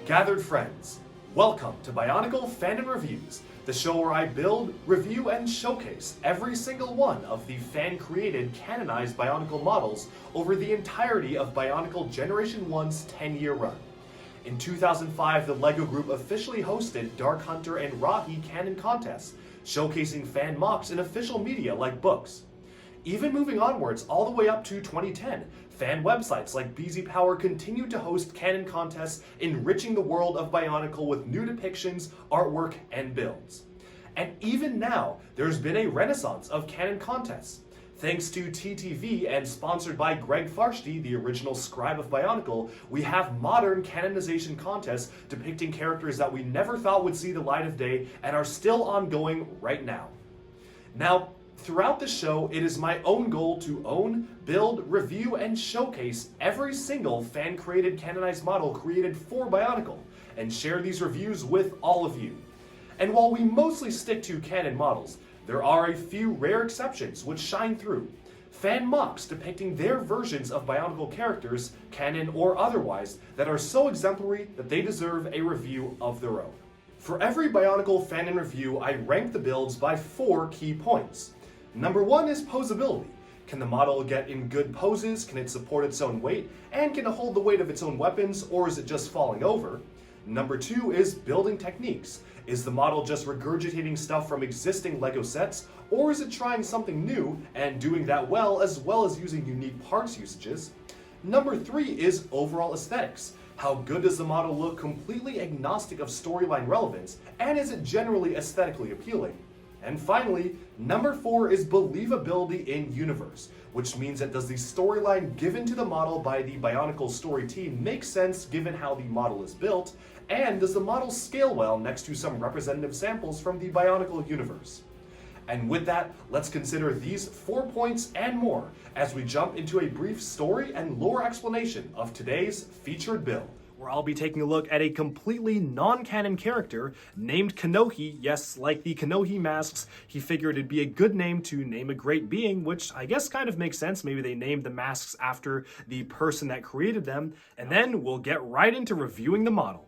Gathered friends, welcome to Bionicle Fanon Reviews, the show where I build, review, and showcase every single one of the fan-created, canonized Bionicle models over the entirety of Bionicle Generation 1's 10-year run. In 2005, the LEGO Group officially hosted Dark Hunter and Rahi canon contests, showcasing fan MOCs in official media like books. Even moving onwards all the way up to 2010, fan websites like BZ Power continued to host canon contests, enriching the world of Bionicle with new depictions, artwork, and builds. And even now, there's been a renaissance of canon contests. Thanks to TTV and sponsored by Greg Farshti, the original scribe of Bionicle, we have modern canonization contests depicting characters that we never thought would see the light of day and are still ongoing right now. Now, throughout the show, it is my own goal to own, build, review, and showcase every single fan-created canonized model created for Bionicle, and share these reviews with all of you. And while we mostly stick to canon models, there are a few rare exceptions which shine through. Fan MOCs depicting their versions of Bionicle characters, canon or otherwise, that are so exemplary that they deserve a review of their own. For every Bionicle Fanon review, I rank the builds by 4 key points. Number 1 is posability. Can the model get in good poses? Can it support its own weight? And can it hold the weight of its own weapons, or is it just falling over? Number 2 is building techniques. Is the model just regurgitating stuff from existing LEGO sets, or is it trying something new and doing that well as using unique parts usages? Number 3 is overall aesthetics. How good does the model look completely agnostic of storyline relevance, and is it generally aesthetically appealing? And finally, number 4 is believability in universe, which means that does the storyline given to the model by the Bionicle story team make sense given how the model is built, and does the model scale well next to some representative samples from the Bionicle universe? And with that, let's consider these 4 points and more as we jump into a brief story and lore explanation of today's featured build, where I'll be taking a look at a completely non-canon character named Kanohi. Yes, like the Kanohi masks, he figured it'd be a good name to name a great being, which I guess kind of makes sense. Maybe they named the masks after the person that created them, and then we'll get right into reviewing the model.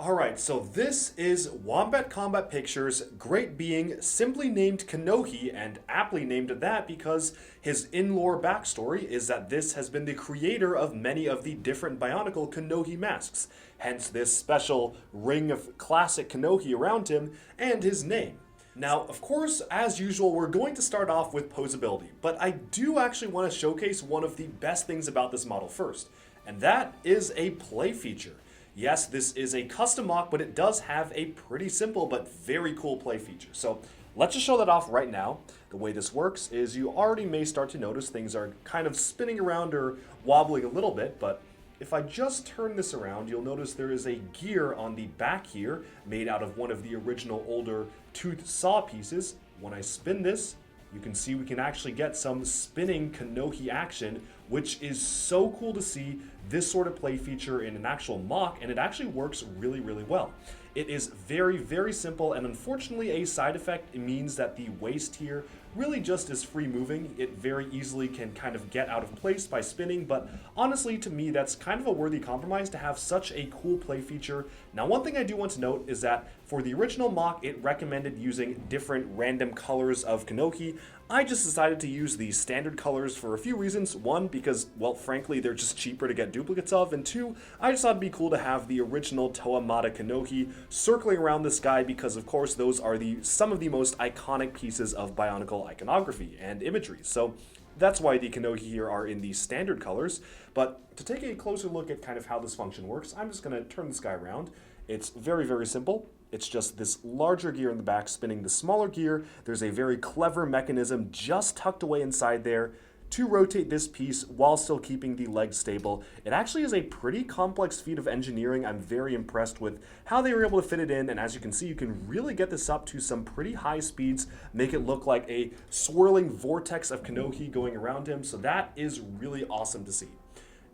Alright, so this is WombatCombatPictures' Great Being, simply named Kanohi, and aptly named that because his in-lore backstory is that this has been the creator of many of the different Bionicle Kanohi masks, hence this special ring of classic Kanohi around him and his name. Now, of course, as usual, we're going to start off with posability, but I do actually want to showcase one of the best things about this model first, and that is a play feature. Yes, this is a custom MOC, but it does have a pretty simple but very cool play feature. So let's just show that off right now. The way this works is you already may start to notice things are kind of spinning around or wobbling a little bit, but if I just turn this around, you'll notice there is a gear on the back here made out of one of the original older toothed saw pieces. When I spin this, you can see we can actually get some spinning Kanohi action, which is so cool to see this sort of play feature in an actual MOC, and it actually works really, really well. It is very, very simple, and unfortunately a side effect means that the waist here really just is free moving. It very easily can kind of get out of place by spinning, but honestly to me that's kind of a worthy compromise to have such a cool play feature. Now one thing I do want to note is that for the original MOC it recommended using different random colors of Kanohi. I just decided to use the standard colors for a few reasons. One, because, well, frankly, they're just cheaper to get duplicates of, and two, I just thought it'd be cool to have the original Toamata Kanohi circling around this guy because, of course, those are some of the most iconic pieces of Bionicle iconography and imagery. So that's why the Kanohi here are in the standard colors. But to take a closer look at kind of how this function works, I'm just going to turn this guy around. It's very, very simple. It's just this larger gear in the back spinning the smaller gear. There's a very clever mechanism just tucked away inside there to rotate this piece while still keeping the legs stable. It actually is a pretty complex feat of engineering. I'm very impressed with how they were able to fit it in, and as you can see, you can really get this up to some pretty high speeds, make it look like a swirling vortex of Kanohi going around him, so that is really awesome to see.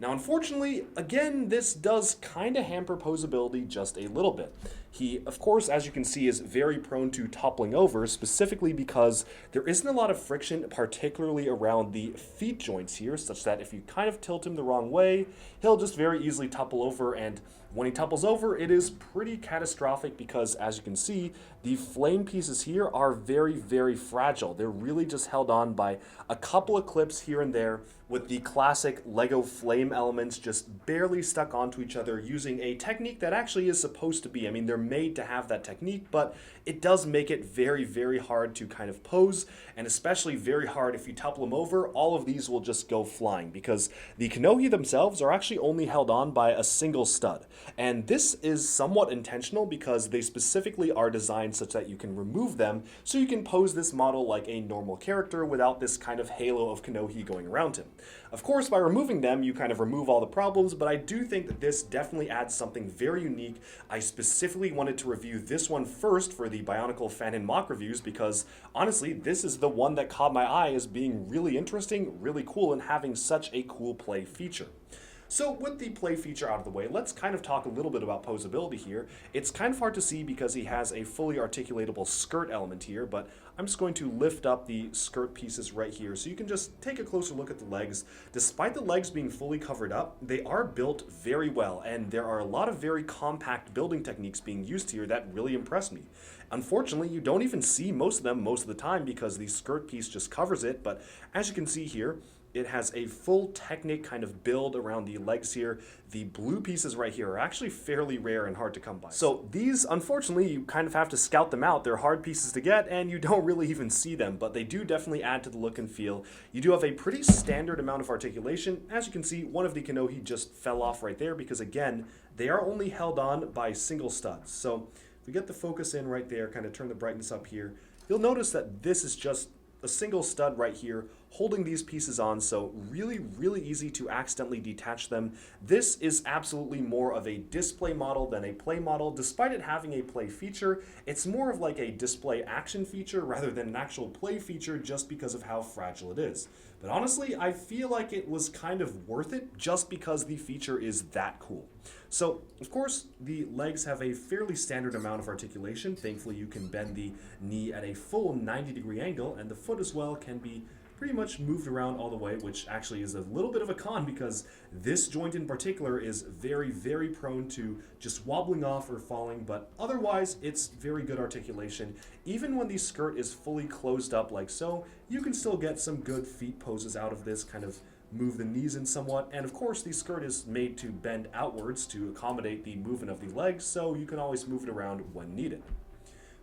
Now, unfortunately, again, this does kind of hamper posability just a little bit. He, of course, as you can see, is very prone to toppling over, specifically because there isn't a lot of friction, particularly around the feet joints here, such that if you kind of tilt him the wrong way, he'll just very easily topple over, and when he topples over, it is pretty catastrophic because, as you can see, the flame pieces here are very, very fragile. They're really just held on by a couple of clips here and there, with the classic Lego flame elements just barely stuck onto each other using a technique that actually is supposed to be. I mean, they're made to have that technique, but it does make it very, very hard to kind of pose, and especially very hard if you topple them over. All of these will just go flying because the Kanohi themselves are actually only held on by a single stud. And this is somewhat intentional because they specifically are designed such that you can remove them so you can pose this model like a normal character without this kind of halo of Kanohi going around him. Of course, by removing them, you kind of remove all the problems, but I do think that this definitely adds something very unique. I specifically wanted to review this one first for the Bionicle Fanon MOC reviews because, honestly, this is the one that caught my eye as being really interesting, really cool, and having such a cool play feature. So with the play feature out of the way, let's kind of talk a little bit about posability here. It's kind of hard to see because he has a fully articulatable skirt element here, but I'm just going to lift up the skirt pieces right here so you can just take a closer look at the legs. Despite the legs being fully covered up, they are built very well, and there are a lot of very compact building techniques being used here that really impress me. Unfortunately, you don't even see most of them most of the time because the skirt piece just covers it, but as you can see here, it has a full Technic kind of build around the legs here. The blue pieces right here are actually fairly rare and hard to come by. So these, unfortunately, you kind of have to scout them out. They're hard pieces to get and you don't really even see them, but they do definitely add to the look and feel. You do have a pretty standard amount of articulation. As you can see, one of the Kanohi just fell off right there because, again, they are only held on by single studs. So if we get the focus in right there, kind of turn the brightness up here, you'll notice that this is just a single stud right here holding these pieces on, so really, really easy to accidentally detach them. This is absolutely more of a display model than a play model. Despite it having a play feature, it's more of like a display action feature rather than an actual play feature just because of how fragile it is. But honestly, I feel like it was kind of worth it just because the feature is that cool. So, of course, the legs have a fairly standard amount of articulation. Thankfully, you can bend the knee at a full 90-degree angle, and the foot as well can be pretty much moved around all the way, which actually is a little bit of a con because this joint in particular is very, very prone to just wobbling off or falling, but otherwise it's very good articulation. Even when the skirt is fully closed up like so, you can still get some good feet poses out of this, kind of move the knees in somewhat, and of course the skirt is made to bend outwards to accommodate the movement of the legs, so you can always move it around when needed.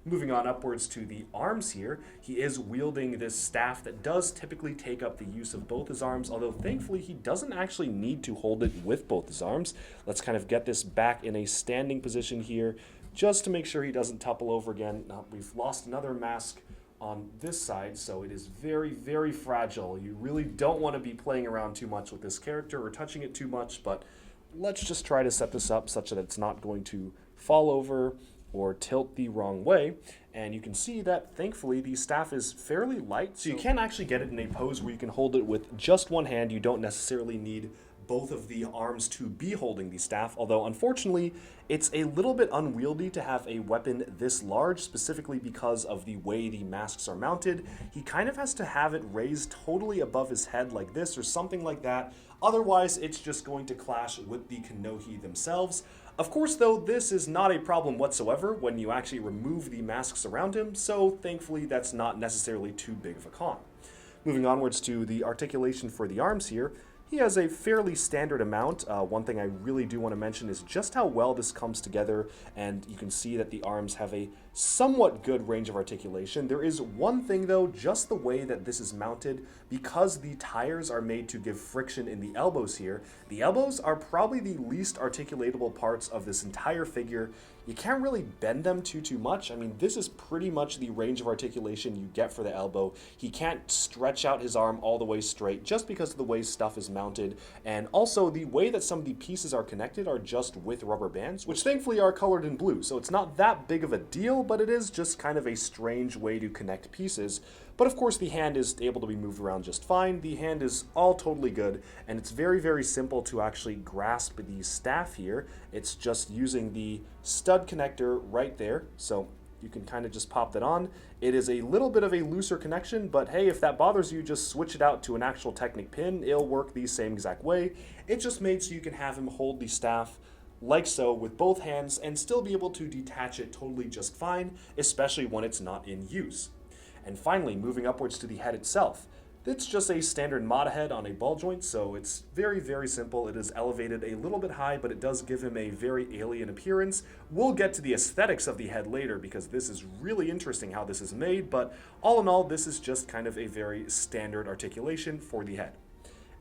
Moving on upwards to the arms here, he is wielding this staff that does typically take up the use of both his arms, although thankfully he doesn't actually need to hold it with both his arms. Let's kind of get this back in a standing position here, just to make sure he doesn't topple over again. We've lost another mask on this side, so it is very, very fragile. You really don't want to be playing around too much with this character or touching it too much, but let's just try to set this up such that it's not going to fall over or tilt the wrong way, and you can see that thankfully the staff is fairly light, so you can actually get it in a pose where you can hold it with just one hand. You don't necessarily need both of the arms to be holding the staff, although unfortunately it's a little bit unwieldy to have a weapon this large, specifically because of the way the masks are mounted. He kind of has to have it raised totally above his head like this or something like that, otherwise it's just going to clash with the Kanohi themselves. Of course, though, this is not a problem whatsoever when you actually remove the masks around him, so thankfully that's not necessarily too big of a con. Moving onwards to the articulation for the arms here, he has a fairly standard amount. One thing I really do want to mention is just how well this comes together, and you can see that the arms have a somewhat good range of articulation. There is one thing though, just the way that this is mounted, because the tires are made to give friction in the elbows here, the elbows are probably the least articulatable parts of this entire figure. You can't really bend them too much. I mean, this is pretty much the range of articulation you get for the elbow. He can't stretch out his arm all the way straight just because of the way stuff is mounted, and also the way that some of the pieces are connected are just with rubber bands, which thankfully are colored in blue, so it's not that big of a deal, but it is just kind of a strange way to connect pieces. But of course the hand is able to be moved around just fine. The hand is all totally good, and it's very, very simple to actually grasp the staff here. It's just using the stud connector right there, so you can kind of just pop that on. It is a little bit of a looser connection, but hey, if that bothers you, just switch it out to an actual Technic pin. It'll work the same exact way. It's just made so you can have him hold the staff like so with both hands and still be able to detach it totally just fine, especially when it's not in use. And finally, moving upwards to the head itself. It's just a standard Mata head on a ball joint, so it's very, very simple. It is elevated a little bit high, but it does give him a very alien appearance. We'll get to the aesthetics of the head later because this is really interesting how this is made, but all in all, this is just kind of a very standard articulation for the head.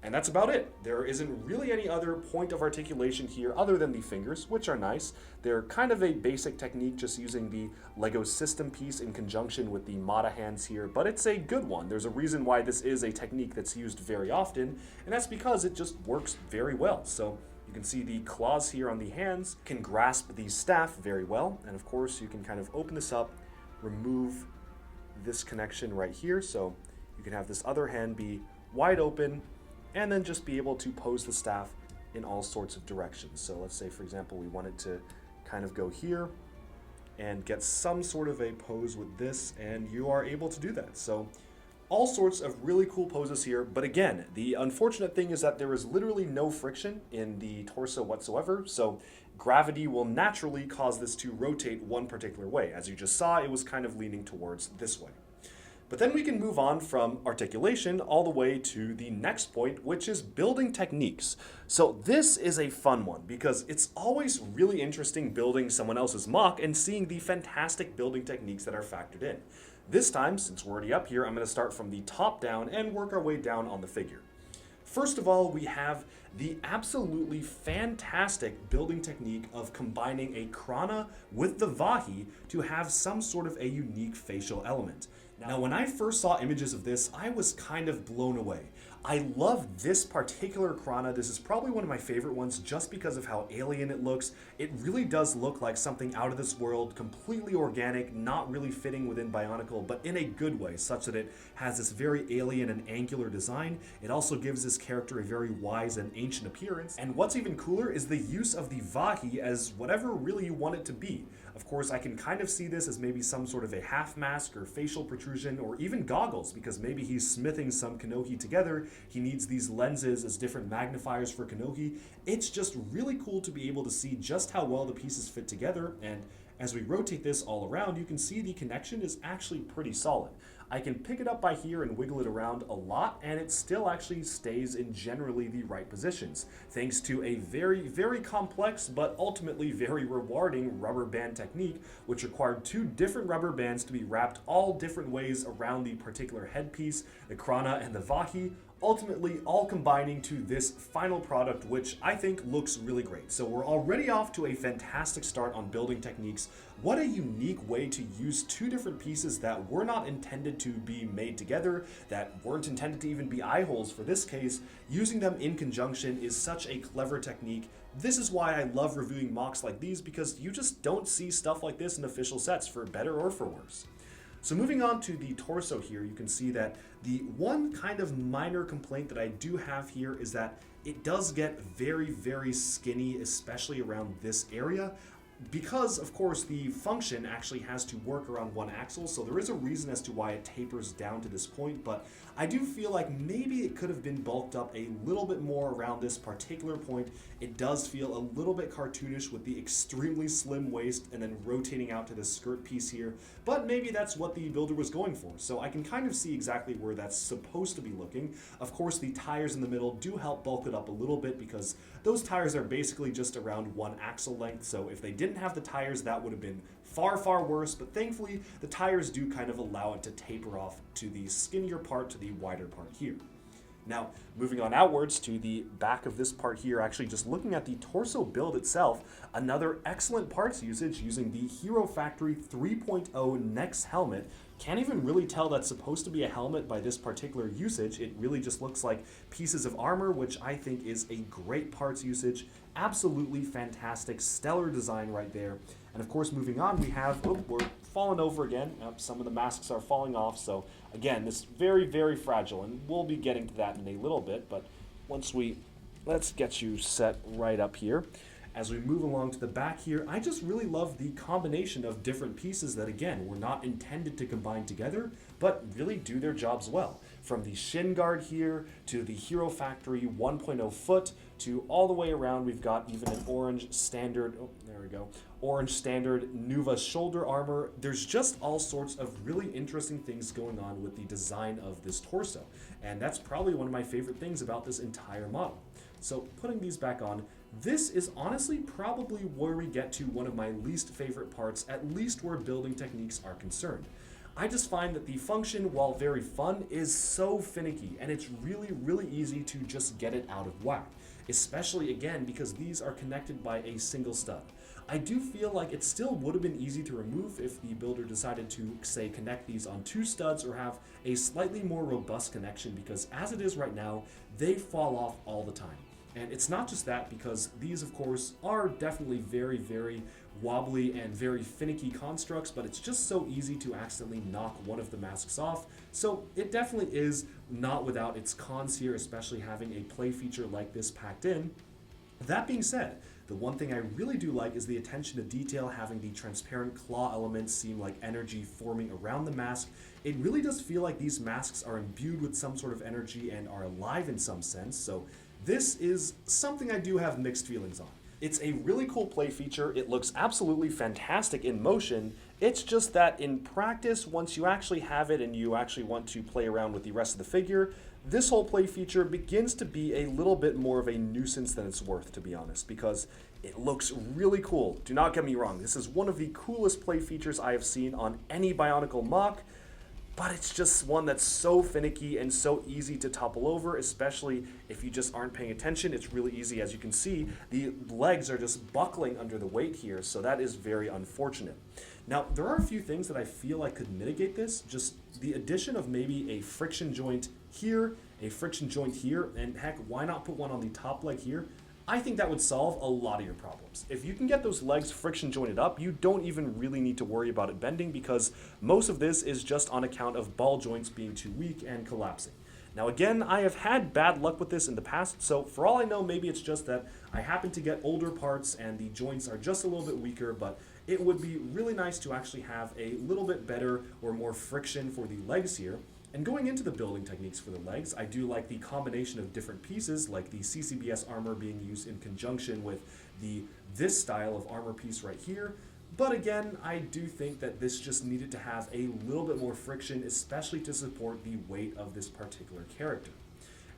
And that's about it. There isn't really any other point of articulation here other than the fingers, which are nice. They're kind of a basic technique, just using the Lego system piece in conjunction with the Mata hands here, but it's a good one. There's a reason why this is a technique that's used very often, and that's because it just works very well. So you can see the claws here on the hands can grasp the staff very well, and of course you can kind of open this up, remove this connection right here, so you can have this other hand be wide open, and then just be able to pose the staff in all sorts of directions. So let's say, for example, we wanted to kind of go here and get some sort of a pose with this, and you are able to do that. So all sorts of really cool poses here, but again, the unfortunate thing is that there is literally no friction in the torso whatsoever, so gravity will naturally cause this to rotate one particular way. As you just saw, it was kind of leaning towards this way. But then we can move on from articulation all the way to the next point, which is building techniques. So this is a fun one because it's always really interesting building someone else's MOC and seeing the fantastic building techniques that are factored in. This time, since we're already up here, I'm going to start from the top down and work our way down on the figure. First of all, we have the absolutely fantastic building technique of combining a Krana with the Vahi to have some sort of a unique facial element. Now, when I first saw images of this, I was kind of blown away. I love this particular Krana. This is probably one of my favorite ones just because of how alien it looks. It really does look like something out of this world, completely organic, not really fitting within Bionicle, but in a good way, such that it has this very alien and angular design. It also gives this character a very wise and ancient appearance. And what's even cooler is the use of the Vahi as whatever really you want it to be. Of course, I can kind of see this as maybe some sort of a half mask or facial protrusion or even goggles, because maybe he's smithing some Kanohi together. He needs these lenses as different magnifiers for Kanohi. It's just really cool to be able to see just how well the pieces fit together, and as we rotate this all around, you can see the connection is actually pretty solid. I can pick it up by here and wiggle it around a lot, and it still actually stays in generally the right positions, thanks to a very, very complex but ultimately very rewarding rubber band technique, which required two different rubber bands to be wrapped all different ways around the particular headpiece, the Krana and the Vahi, ultimately all combining to this final product, which I think looks really great. So we're already off to a fantastic start on building techniques. What a unique way to use two different pieces that were not intended to be made together, that weren't intended to even be eye holes for this case. Using them in conjunction is such a clever technique. This is why I love reviewing MOCs like these, because you just don't see stuff like this in official sets, for better or for worse. So moving on to the torso here, you can see that the one kind of minor complaint that I do have here is that it does get very, very skinny, especially around this area, because of course the function actually has to work around one axle, so there is a reason as to why it tapers down to this point, but I do feel like maybe it could have been bulked up a little bit more around this particular point. It does feel a little bit cartoonish with the extremely slim waist and then rotating out to the skirt piece here, but maybe that's what the builder was going for, so I can kind of see exactly where that's supposed to be looking. Of course, the tires in the middle do help bulk it up a little bit because those tires are basically just around one axle length, so if they didn't have the tires, that would have been far, far worse, but thankfully the tires do kind of allow it to taper off to the skinnier part, to the wider part here. Now, moving on outwards to the back of this part here, actually just looking at the torso build itself, another excellent parts usage using the Hero Factory 3.0 Nex helmet Can't even really tell that's supposed to be a helmet by this particular usage. It really just looks like pieces of armor, which I think is a great parts usage. Absolutely fantastic, stellar design right there. And of course, moving on, we have, oh, we're falling over again. Some of the masks are falling off. So again, this very, very fragile, and we'll be getting to that in a little bit. But let's get you set right up here. As we move along to the back here, I just really love the combination of different pieces that, again, were not intended to combine together, but really do their jobs well. From the shin guard here, to the Hero Factory 1.0 foot, to all the way around, we've got even an orange standard, oh, there we go, orange standard Nuva shoulder armor. There's just all sorts of really interesting things going on with the design of this torso, and that's probably one of my favorite things about this entire model. So putting these back on, this is honestly probably where we get to one of my least favorite parts, at least where building techniques are concerned. I just find that the function, while very fun, is so finicky, and it's really, really easy to just get it out of whack, especially again because these are connected by a single stud. I do feel like it still would have been easy to remove if the builder decided to, say, connect these on 2 studs or have a slightly more robust connection, because as it is right now, they fall off all the time. And it's not just that, because these, of course, are definitely very, very wobbly and very finicky constructs, but it's just so easy to accidentally knock one of the masks off. So it definitely is not without its cons here, especially having a play feature like this packed in. That being said, the one thing I really do like is the attention to detail, having the transparent claw elements seem like energy forming around the mask. It really does feel like these masks are imbued with some sort of energy and are alive in some sense, so this is something I do have mixed feelings on. It's a really cool play feature. It looks absolutely fantastic in motion. It's just that in practice, once you actually have it and you actually want to play around with the rest of the figure, this whole play feature begins to be a little bit more of a nuisance than it's worth, to be honest, because it looks really cool. Do not get me wrong. This is one of the coolest play features I have seen on any Bionicle MOC. But it's just one that's so finicky and so easy to topple over, especially if you just aren't paying attention. It's really easy. As you can see, the legs are just buckling under the weight here, so that is very unfortunate. Now, there are a few things that I feel like could mitigate this. Just the addition of maybe a friction joint here, a friction joint here, and heck, why not put one on the top leg here? I think that would solve a lot of your problems. If you can get those legs friction jointed up, you don't even really need to worry about it bending, because most of this is just on account of ball joints being too weak and collapsing. Now again, I have had bad luck with this in the past, so for all I know, maybe it's just that I happen to get older parts and the joints are just a little bit weaker, but it would be really nice to actually have a little bit better or more friction for the legs here. And going into the building techniques for the legs, I do like the combination of different pieces, like the CCBS armor being used in conjunction with this style of armor piece right here. But again, I do think that this just needed to have a little bit more friction, especially to support the weight of this particular character.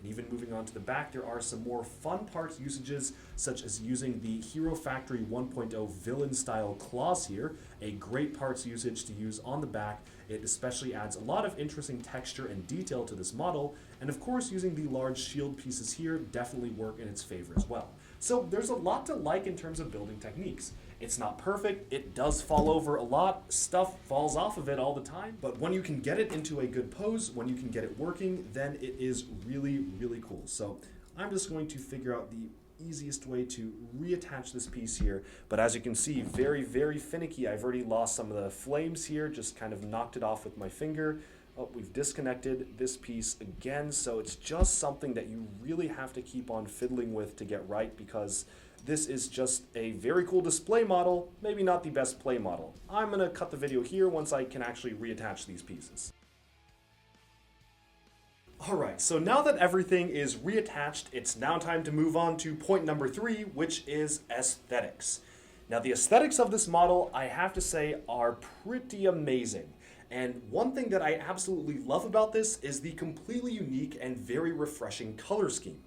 And even moving on to the back, there are some more fun parts usages, such as using the Hero Factory 1.0 villain style claws here, a great parts usage to use on the back. It especially adds a lot of interesting texture and detail to this model, and of course using the large shield pieces here definitely work in its favor as well. So there's a lot to like in terms of building techniques. It's not perfect, it does fall over a lot, stuff falls off of it all the time, but when you can get it into a good pose, when you can get it working, then it is really, really cool. So I'm just going to figure out the easiest way to reattach this piece here, but as you can see, very, very finicky. I've already lost some of the flames here, just kind of knocked it off with my finger. Oh, we've disconnected this piece again, so it's just something that you really have to keep on fiddling with to get right, because this is just a very cool display model, maybe not the best play model. I'm gonna cut the video here once I can actually reattach these pieces. Alright, so now that everything is reattached, it's now time to move on to point number 3, which is aesthetics. Now the aesthetics of this model, I have to say, are pretty amazing. And one thing that I absolutely love about this is the completely unique and very refreshing color scheme.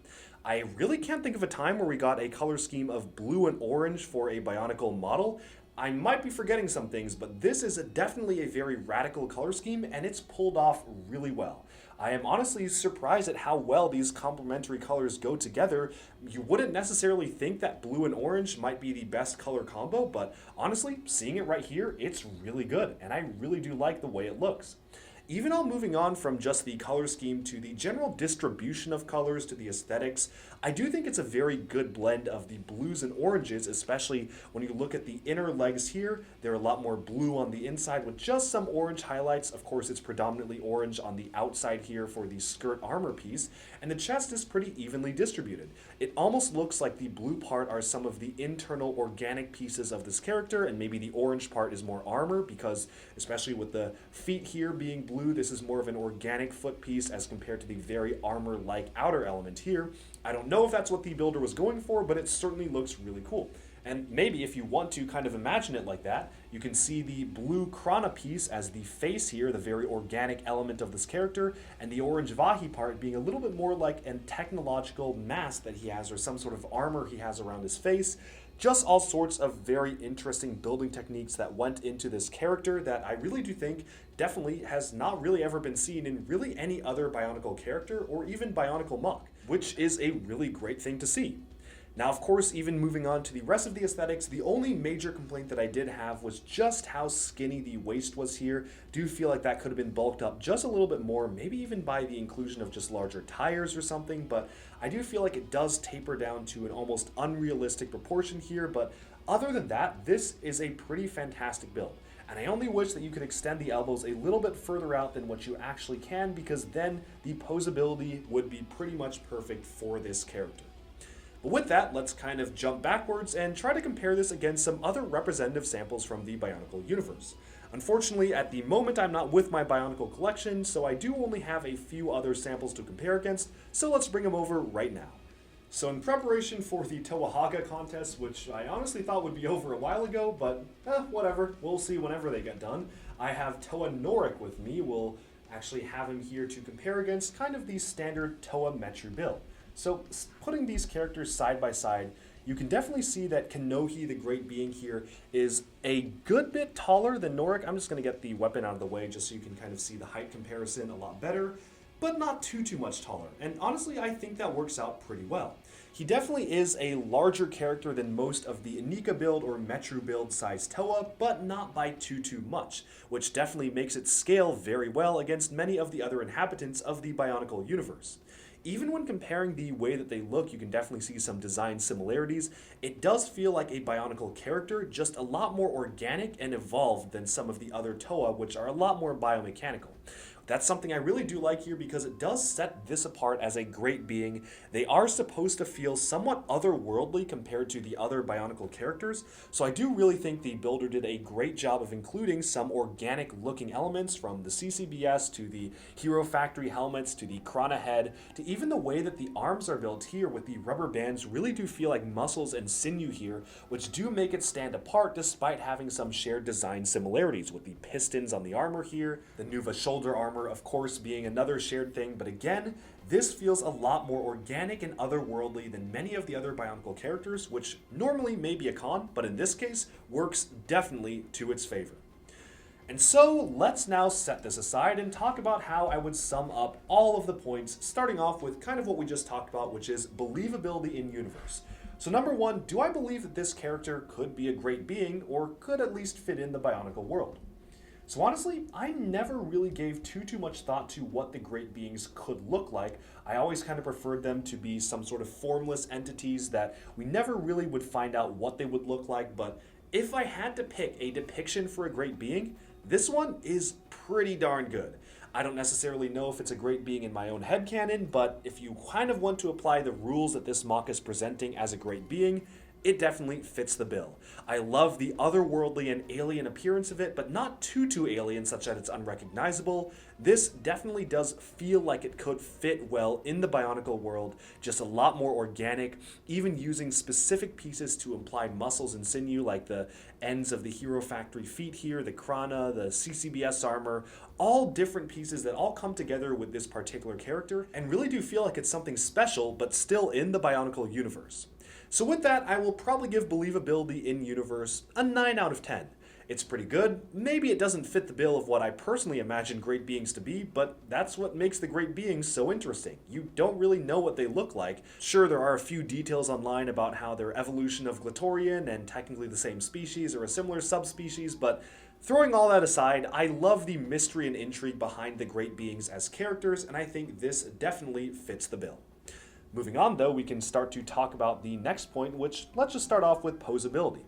I really can't think of a time where we got a color scheme of blue and orange for a Bionicle model. I might be forgetting some things, but this is definitely a very radical color scheme, and it's pulled off really well. I am honestly surprised at how well these complementary colors go together. You wouldn't necessarily think that blue and orange might be the best color combo, but honestly, seeing it right here, it's really good, and I really do like the way it looks. Even on moving on from just the color scheme to the general distribution of colors to the aesthetics, I do think it's a very good blend of the blues and oranges, especially when you look at the inner legs here. They're a lot more blue on the inside with just some orange highlights. Of course, it's predominantly orange on the outside here for the skirt armor piece, and the chest is pretty evenly distributed. It almost looks like the blue part are some of the internal organic pieces of this character, and maybe the orange part is more armor, because especially with the feet here being blue, this is more of an organic foot piece as compared to the very armor-like outer element here. I don't know if that's what the builder was going for, but it certainly looks really cool. And maybe if you want to kind of imagine it like that, you can see the blue Krana piece as the face here, the very organic element of this character, and the orange Vahi part being a little bit more like a technological mask that he has, or some sort of armor he has around his face. Just all sorts of very interesting building techniques that went into this character that I really do think definitely has not really ever been seen in really any other Bionicle character or even Bionicle MOC, which is a really great thing to see. Now, of course, even moving on to the rest of the aesthetics, the only major complaint that I did have was just how skinny the waist was here. Do feel like that could have been bulked up just a little bit more, maybe even by the inclusion of just larger tires or something, but I do feel like it does taper down to an almost unrealistic proportion here, but other than that, this is a pretty fantastic build. And I only wish that you could extend the elbows a little bit further out than what you actually can, because then the posability would be pretty much perfect for this character. But with that, let's kind of jump backwards and try to compare this against some other representative samples from the Bionicle universe. Unfortunately, at the moment I'm not with my Bionicle collection, so I do only have a few other samples to compare against, so let's bring them over right now. So in preparation for the Toa Haga contest, which I honestly thought would be over a while ago, but whatever, we'll see whenever they get done, I have Toa Norik with me. We'll actually have him here to compare against kind of the standard Toa Metru build. So putting these characters side by side, you can definitely see that Kanohi, the Great Being here, is a good bit taller than Norik. I'm just going to get the weapon out of the way just so you can kind of see the height comparison a lot better, but not too much taller. And honestly, I think that works out pretty well. He definitely is a larger character than most of the Inika build or Metru build size Toa, but not by too much, which definitely makes it scale very well against many of the other inhabitants of the Bionicle universe. Even when comparing the way that they look, you can definitely see some design similarities. It does feel like a Bionicle character, just a lot more organic and evolved than some of the other Toa, which are a lot more biomechanical. That's something I really do like here because it does set this apart as a Great Being. They are supposed to feel somewhat otherworldly compared to the other Bionicle characters, so I do really think the builder did a great job of including some organic looking elements, from the CCBS to the Hero Factory helmets to the Krana head to even the way that the arms are built here with the rubber bands really do feel like muscles and sinew here, which do make it stand apart despite having some shared design similarities with the pistons on the armor here, the Nuva shoulder armor of course being another shared thing, but again, this feels a lot more organic and otherworldly than many of the other Bionicle characters, which normally may be a con, but in this case, works definitely to its favor. And so, let's now set this aside and talk about how I would sum up all of the points, starting off with kind of what we just talked about, which is believability in universe. So number one, do I believe that this character could be a Great Being, or could at least fit in the Bionicle world? So honestly, I never really gave too much thought to what the Great Beings could look like. I always kind of preferred them to be some sort of formless entities that we never really would find out what they would look like, but if I had to pick a depiction for a Great Being, this one is pretty darn good. I don't necessarily know if it's a Great Being in my own headcanon, but if you kind of want to apply the rules that this MOC is presenting as a Great Being, it definitely fits the bill. I love the otherworldly and alien appearance of it, but not too alien such that it's unrecognizable. This definitely does feel like it could fit well in the Bionicle world, just a lot more organic, even using specific pieces to imply muscles and sinew, like the ends of the Hero Factory feet here, the Krana, the CCBS armor, all different pieces that all come together with this particular character, and really do feel like it's something special, but still in the Bionicle universe. So with that, I will probably give believability in universe a 9 out of 10. It's pretty good. Maybe it doesn't fit the bill of what I personally imagine great beings to be, but that's what makes the great beings so interesting. You don't really know what they look like. Sure, there are a few details online about how they're evolution of Glatorian and technically the same species or a similar subspecies, but throwing all that aside, I love the mystery and intrigue behind the great beings as characters, and I think this definitely fits the bill. Moving on though, we can start to talk about the next point, which let's just start off with posability.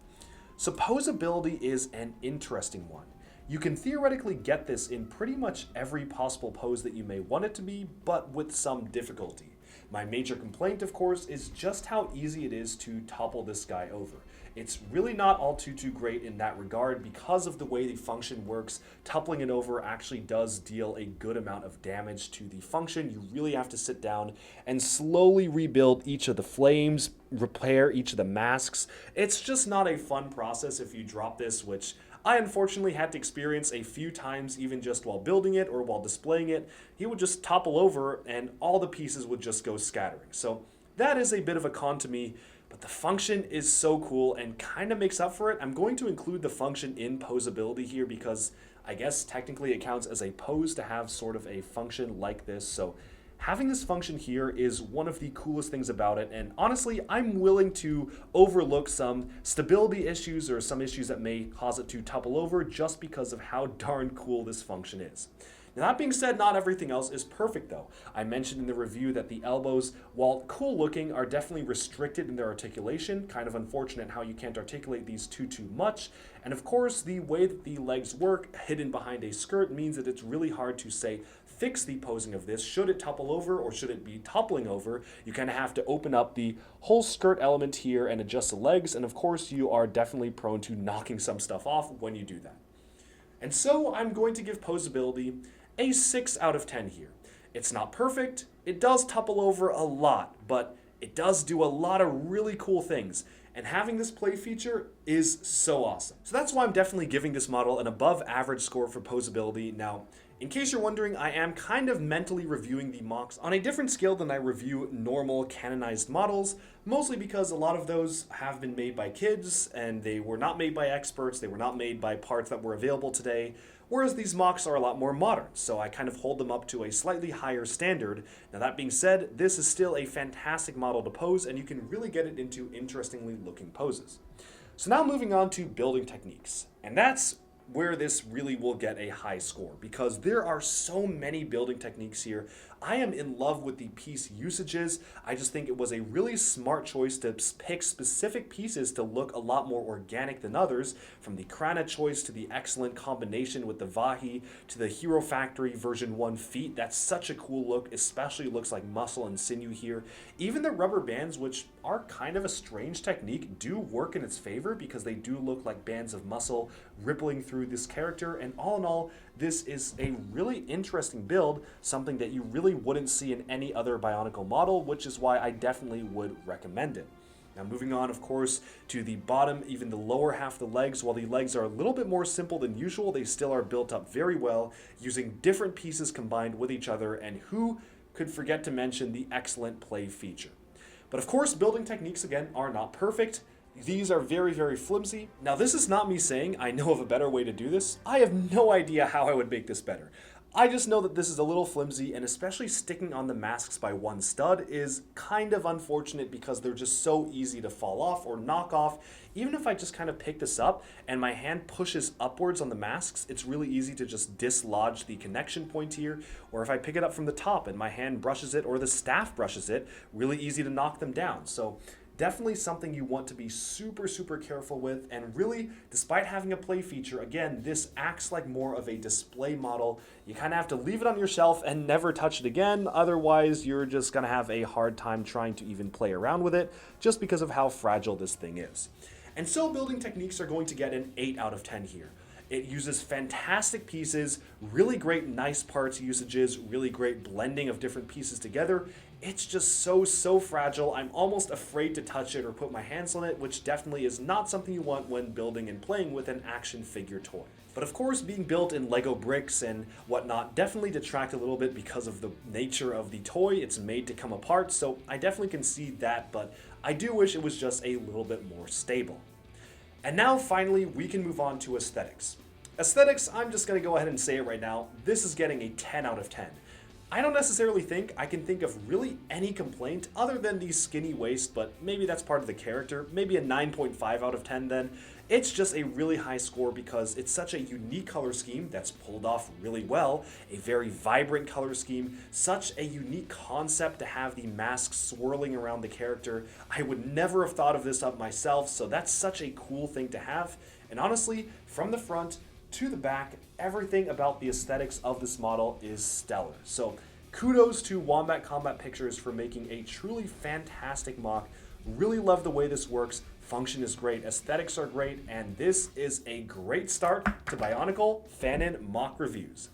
So posability is an interesting one. You can theoretically get this in pretty much every possible pose that you may want it to be, but with some difficulty. My major complaint, of course, is just how easy it is to topple this guy over. It's really not all too great in that regard because of the way the function works. Toppling it over actually does deal a good amount of damage to the function. You really have to sit down and slowly rebuild each of the flames, repair each of the masks. It's just not a fun process if you drop this, which I unfortunately had to experience a few times, even just while building it or while displaying it. He would just topple over and all the pieces would just go scattering. So that is a bit of a con to me. But the function is so cool and kind of makes up for it. I'm going to include the function in posability here because I guess technically it counts as a pose to have sort of a function like this. So having this function here is one of the coolest things about it. And honestly, I'm willing to overlook some stability issues or some issues that may cause it to topple over just because of how darn cool this function is. Now, that being said, not everything else is perfect though. I mentioned in the review that the elbows, while cool looking, are definitely restricted in their articulation. Kind of unfortunate how you can't articulate these too much. And of course, the way that the legs work, hidden behind a skirt, means that it's really hard to say fix the posing of this. Should it topple over or should it be toppling over? You kind of have to open up the whole skirt element here and adjust the legs. And of course, you are definitely prone to knocking some stuff off when you do that. And so I'm going to give posability a 6 out of 10 here. It's not perfect, it does topple over a lot, but it does do a lot of really cool things, and having this play feature is so awesome. So that's why I'm definitely giving this model an above average score for posability. Now, in case you're wondering, I am kind of mentally reviewing the MOCs on a different scale than I review normal canonized models, mostly because a lot of those have been made by kids, and they were not made by experts, they were not made by parts that were available today, whereas these MOCs are a lot more modern, so I kind of hold them up to a slightly higher standard. Now that being said, this is still a fantastic model to pose, and you can really get it into interestingly looking poses. So now moving on to building techniques, and that's where this really will get a high score because there are so many building techniques here. I am in love with the piece usages. I just think it was a really smart choice to pick specific pieces to look a lot more organic than others, from the Krana choice to the excellent combination with the Vahi to the Hero Factory version 1 feet. That's such a cool look, especially looks like muscle and sinew here. Even the rubber bands, which are kind of a strange technique, do work in its favor because they do look like bands of muscle rippling through this character, and all in all, this is a really interesting build, something that you really wouldn't see in any other Bionicle model, which is why I definitely would recommend it. Now moving on, of course, to the bottom, even the lower half of the legs. While the legs are a little bit more simple than usual, they still are built up very well, using different pieces combined with each other, and who could forget to mention the excellent play feature. But of course, building techniques, again, are not perfect. These are very flimsy. Now, this is not me saying I know of a better way to do this. I have no idea how I would make this better. I just know that this is a little flimsy, and especially sticking on the masks by one stud is kind of unfortunate because they're just so easy to fall off or knock off. Even if I just kind of pick this up and my hand pushes upwards on the masks, it's really easy to just dislodge the connection point here. Or if I pick it up from the top and my hand brushes it or the staff brushes it, really easy to knock them down. So definitely something you want to be super careful with, and really, despite having a play feature, again, this acts like more of a display model. You kind of have to leave it on your shelf and never touch it again, otherwise you're just going to have a hard time trying to even play around with it, just because of how fragile this thing is. And so building techniques are going to get an 8 out of 10 here. It uses fantastic pieces, really great nice parts usages, really great blending of different pieces together. It's just so fragile. I'm almost afraid to touch it or put my hands on it, which definitely is not something you want when building and playing with an action figure toy. But of course, being built in Lego bricks and whatnot definitely detract a little bit because of the nature of the toy. It's made to come apart, so I definitely concede that, but I do wish it was just a little bit more stable. And now finally we can move on to aesthetics. Aesthetics, I'm just going to go ahead and say it right now, this is getting a 10 out of 10. I don't necessarily think I can think of really any complaint other than the skinny waist, but maybe that's part of the character. Maybe a 9.5 out of 10 then. It's just a really high score because it's such a unique color scheme that's pulled off really well, a very vibrant color scheme, such a unique concept to have the mask swirling around the character. I would never have thought of this up myself, so that's such a cool thing to have. And honestly, from the front to the back, everything about the aesthetics of this model is stellar. So kudos to Wombat Combat Pictures for making a truly fantastic MOC. Really love the way this works. Function is great, aesthetics are great, and this is a great start to Bionicle Fanon MOC reviews.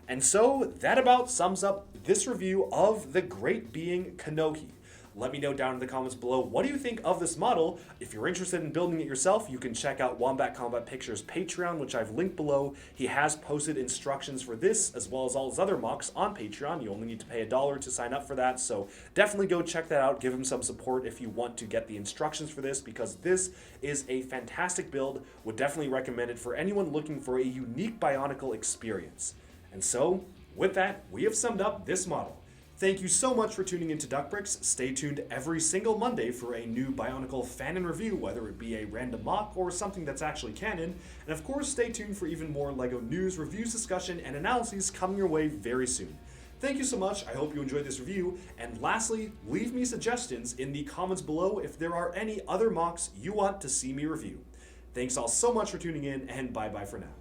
And so that about sums up this review of the Great Being Kanohi. Let me know down in the comments below, what do you think of this model? If you're interested in building it yourself, you can check out Wombat Combat Pictures' Patreon, which I've linked below. He has posted instructions for this, as well as all his other MOCs on Patreon. You only need to pay $1 to sign up for that, so definitely go check that out. Give him some support if you want to get the instructions for this, because this is a fantastic build. Would definitely recommend it for anyone looking for a unique Bionicle experience. And so, with that, we have summed up this model. Thank you so much for tuning into DuckBricks. Stay tuned every single Monday for a new Bionicle Fanon review, whether it be a random MOC or something that's actually canon. And of course, stay tuned for even more LEGO news, reviews, discussion, and analyses coming your way very soon. Thank you so much. I hope you enjoyed this review. And lastly, leave me suggestions in the comments below if there are any other MOCs you want to see me review. Thanks all so much for tuning in, and bye-bye for now.